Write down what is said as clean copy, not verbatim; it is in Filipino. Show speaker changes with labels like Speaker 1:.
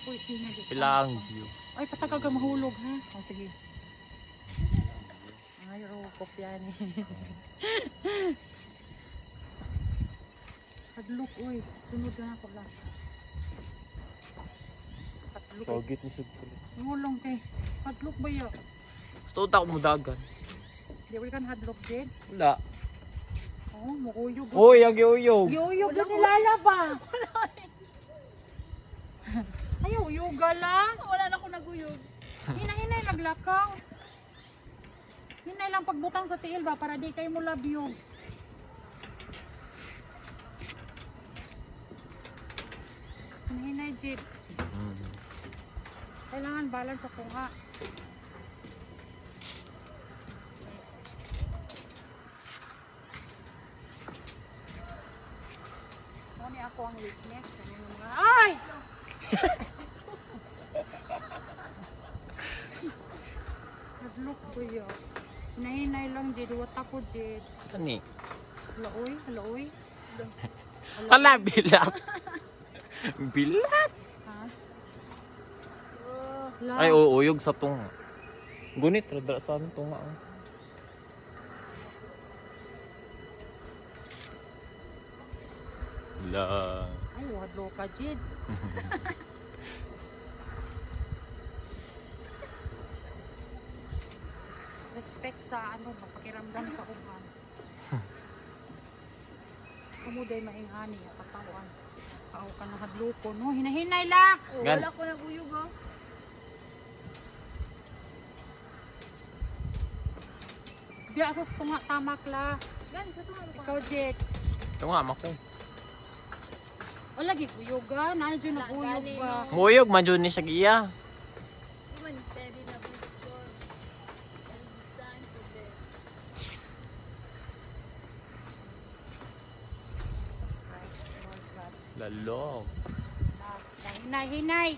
Speaker 1: Uy, tingnan dito.
Speaker 2: Ilang view.
Speaker 1: Ay, patagag ka mahulog, ha? O, sige. Ay, kopya ni. Hadlok, uy. Sunod na ako lang. Hadlok, eh.
Speaker 2: Sogit ni Sugpulit.
Speaker 1: Ngulong, eh. Hadlok ba yun?
Speaker 2: Gusto ta ko mudagan.
Speaker 1: Di ba kan hadlok, Jed?
Speaker 2: Wala.
Speaker 1: Oo, mukuyog.
Speaker 2: Uy, ang uyog.
Speaker 1: Uyog na nilalaba. Ayaw, uyuga lang.
Speaker 3: Wala na ako naguyog.
Speaker 1: Hinay naglakaw. Hinay lang pagbutang sa tiil ba para di kayo mo labyog. Hinay, Jed. Kailangan balance sa tunga. Ano ako ang weakness? Ay! Hadlok ko yun. Hinahinay lang, Jed. Wata ko, Jed.
Speaker 2: Ani?
Speaker 1: Halaoy, halaoy.
Speaker 2: Wala bilat. Bilat?
Speaker 1: Ha?
Speaker 2: Ay, uyog sa tunga. Gunit, radra sa aming tunga. Oh. Lang.
Speaker 1: Ay, hadlok ka, Jed. Respect sa ano, pakiramdam sa uban. Kumuday maingani, katawan. Pao ka na hadloko, no? Hinahinay la!
Speaker 2: Gan.
Speaker 3: Wala ko naguyog, oh.
Speaker 1: Di ako sa tunga tamak la.
Speaker 3: Gan, sa tunga mo
Speaker 1: Ikaw, Jet.
Speaker 2: Tunga, mako.
Speaker 1: O lagi kuyoga, nana dyan
Speaker 3: Wala,
Speaker 1: naguyog
Speaker 3: gani,
Speaker 1: ba?
Speaker 3: no.
Speaker 2: Muyog, man dyan ni siya giya.
Speaker 3: Di man steady na bundok ko. And it's time for them.
Speaker 1: Jesus Christ, Lord God.
Speaker 2: Lalong.
Speaker 1: Hinay, hinay.